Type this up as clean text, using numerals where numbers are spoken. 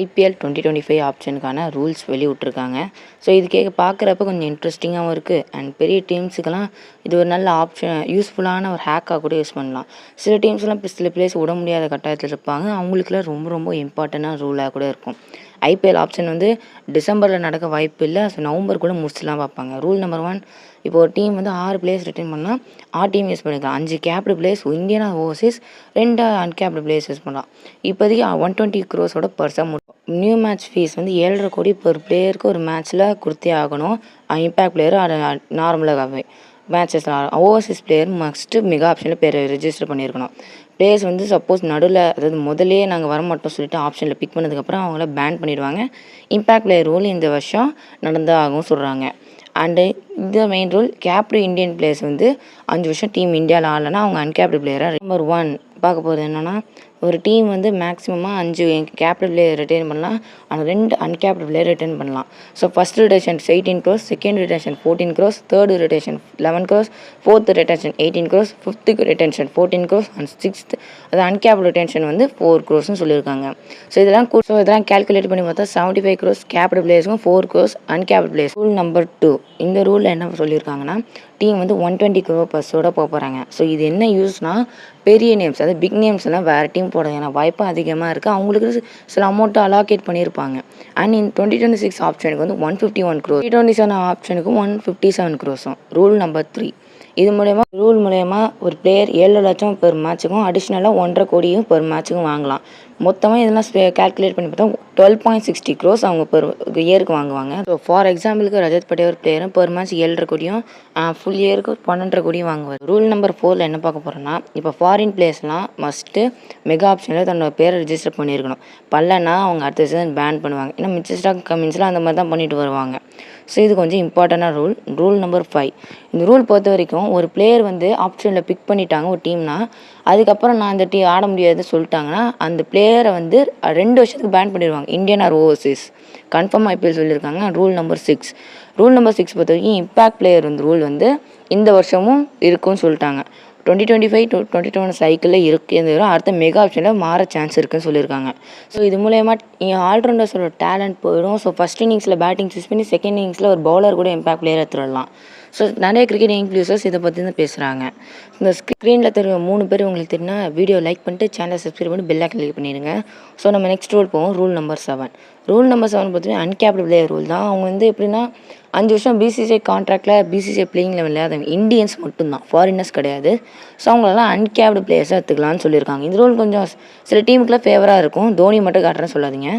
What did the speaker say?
IPL 2025 ஆப்ஷனுக்கான rules வெளியிட்டிருக்காங்க. So இது பார்க்குறப்ப கொஞ்சம் இன்ட்ரெஸ்டிங்காகவும் இருக்குது. அண்ட் பெரிய டீம்ஸுக்கெல்லாம் இது ஒரு நல்ல ஆப்ஷன், யூஸ்ஃபுல்லான ஒரு ஹேக்காக கூட யூஸ் பண்ணலாம். சில டீம்ஸ்லாம் இப்போ சில பிளேஸ் விட முடியாத கட்டாயத்தில் இருப்பாங்க. அவங்களுக்குலாம் ரொம்ப ரொம்ப இம்பார்ட்டண்டான ரூலாக கூட இருக்கும். ஐபிஎல் ஆப்ஷன் வந்து டிசம்பரில் நடக்க வாய்ப்பு இல்லை. ஸோ நவம்பர் கூட முடிச்சுலாம் பார்ப்பாங்க. ரூல் நம்பர் 1, இப்போ ஒரு டீம் வந்து 6 பிளேயர்ஸ் ரிட்டைன் பண்ணால் 6 டீம் யூஸ் பண்ணிக்கலாம். 5 capped players Indian Overseas, 2 uncapped players use பண்ணலாம். இப்போதைக்கு 120 crores பர்ஸாக முடியும். நியூ மேட்ச் ஃபீஸ் வந்து 7.5 கோடி per பிளேயருக்கு ஒரு மேட்ச்சில் கொடுத்தே ஆகணும். இம்பேக்ட் பிளேயர் நார்மலாகவே matches. Overseas player must mega ஆப்ஷனில் பேர் ரெஜிஸ்டர் பண்ணியிருக்கணும். பிளேயர்ஸ் வந்து சப்போஸ் நடுவில், அதாவது முதலே நாங்கள் வரமாட்டோம் சொல்லிட்டு ஆப்ஷனில் பிக் பண்ணதுக்கப்புறம் அவங்கள பேன் பண்ணிடுவாங்க. இம்பேக்ட் பிளேயர் ரூல் இந்த வருஷம் நடந்தால் ஆகும் சொல்கிறாங்க. அண்டு இந்த main rule, capped Indian players வந்து 5 வருஷம் டீம் இந்தியாவில் ஆடலைன்னா அவங்க அன்கேப்டு பிளேயராக. நம்பர் 1 பார்க்க போகிறது என்னென்னா, ஒரு டீம் வந்து மேக்ஸிமமாக 5 கேப்டு பிளேயர் ரிட்டைன் பண்ணலாம். ஆனால் 2 அன்கேப்டு பிளேயர் ரிட்டைன் பண்ணலாம். So first retention 18 crores, second retention 14 crores, third retention 11 crores, fourth retention 18 crores, ஃபிஃப்த்துக்கு ரிட்டேஷன் 14 crores, அண்ட் சிக்ஸ்த் அது அன்கேப்டு ரிட்டேஷன் வந்து 4 crores சொல்லியிருக்காங்க. ஸோ இதெல்லாம் கேல்குலேட் பண்ணி பார்த்தா 75 crores கேப்டு பிளேயர்ஸுக்கும் 4 crores uncapped players. Rule number 2, இந்த ரூலில் என்ன சொல்லியிருக்காங்கன்னா, டீம் வந்து 120 crore பர்ஸோட போகிறாங்க. ஸோ இது என்ன யூஸ்னால், பெரிய நேம்ஸ், அதாவது பிக் நேம்ஸ் எல்லாம் வேறு டீம் போடுறதுக்கான வாய்ப்பு அதிகமாக இருக்குது. அவங்களுக்கு சில அமௌண்ட்டை அலாகேட் பண்ணியிருப்பாங்க. அண்ட் இந்த 2026 ஆப்ஷனுக்கு வந்து 151 crores, 2027 ஆப்ஷனுக்கு 157 crores. ரூல் நம்பர் 3, ரூல் மூலயமா ஒரு பிளேயர் 7 லட்சம் பெர் மேட்சுக்கும் அடிஷ்னலாக 1.5 கோடியும் பெர் மேட்சுக்கும் வாங்கலாம். மொத்தமாக இதெல்லாம் கேல்குலேட் பண்ணி பார்த்தா 12.60 crores அவங்க பெர் இயருக்கு வாங்குவாங்க. ஸோ ஃபார் எக்ஸாம்பிளுக்கு ரஜத் பட்டேல் பிளேயரும் பெர் மேட்ச் 7.5 கோடியும் ஃபுல் இயருக்கு 12.5 கோடியும் வாங்குவார். ரூல் நம்பர் 4 என்ன பார்க்க போகிறோன்னா, இப்போ ஃபாரின் பிளேயர்ஸ்லாம் மஸ்ட்டு மெகா ஆப்ஷனில் தன்னோட பேரை ரிஜிஸ்டர் பண்ணியிருக்கணும். பல்லனா அவங்க அடுத்த சீசன் பேன் பண்ணுவாங்க. ஏன்னா மிச்ச ஸ்டாக் கம்பெனிஸ்லாம் அந்த மாதிரி தான் பண்ணிட்டு வருவாங்க. ஸோ இது கொஞ்சம் இம்பார்ட்டண்டான ரூல். ரூல் நம்பர் 5, இந்த ரூல் பொறுத்த வரைக்கும் ஒரு பிளேயர் வந்து ஆப்ஷனில் பிக் பண்ணிட்டாங்க ஒரு டீம்னா, அதுக்கப்புறம் நான் இந்த டீம் ஆட முடியாதுன்னு சொல்லிட்டாங்கன்னா அந்த பிளேயரை வந்து 2 வருஷத்துக்கு பேன் பண்ணிடுவாங்க. Indian R Overseas confirm IPL சொல்லியிருக்காங்க. ரூல் நம்பர் 6, பொறுத்த வரைக்கும் இம்பேக்ட் பிளேயர் வந்து ரூல் வந்து இந்த வருஷமும் இருக்குன்னு சொல்லிட்டாங்க. 2025 to 2027 சைக்கிளில் இருக்குது. அடுத்த மெகா ஆப்ஷனில் மாற சான்ஸ் இருக்குன்னு சொல்லியிருக்காங்க. ஸோ இது மூலயமா ஆல்ரவுண்டர்ஸோட டேலண்ட் போயிடும். ஸோ ஃபஸ்ட் இன்னிங்ஸில் பேட்டிங் சூஸ் பண்ணி செகண்ட் இன்னிங்ஸில் ஒரு பவுலர் கூட இம்பேக்ட் பிளேயர் எடுத்துடலாம். ஸோ நிறைய கிரிக்கெட் இன்ஃப்ளூயன்சர்ஸ் இதை பற்றி தான் பேசுகிறாங்க. இந்த ஸ்க்ரீனில் தெரியும் 3 பேர் உங்களுக்கு தெரியுன்னா வீடியோ லைக் பண்ணிட்டு சேனலை சப்ஸ்கிரைப் பண்ணி பெல் ஐக்கான் கிளிக் பண்ணிடுங்க. ஸோ நம்ம நெக்ஸ்ட் ரூல் போவோம். ரூல் நம்பர் 7 பார்த்தீங்கன்னா அன்கேப்டு பிளேயர் ரூல் தான். அவங்க வந்து எப்படின்னா 5 வருஷம் பிசிசிஐ கான்ட்ராக்டில் பிசிசிஐ பிளேயிங் லெவலில் அது இந்தியன்ஸ் மட்டும்தான், ஃபாரினர்ஸ் கிடையாது. ஸோ அவங்களெல்லாம் அன்கேப்டு பிளேயர்ஸாக எடுத்துக்கலாம்னு சொல்லியிருக்காங்க. இந்த ரூல் கொஞ்சம் சில டீமுக்குலாம் ஃபேவராக இருக்கும். தோனி மட்டும் காட்டுறேன்னு சொல்லாதீங்க.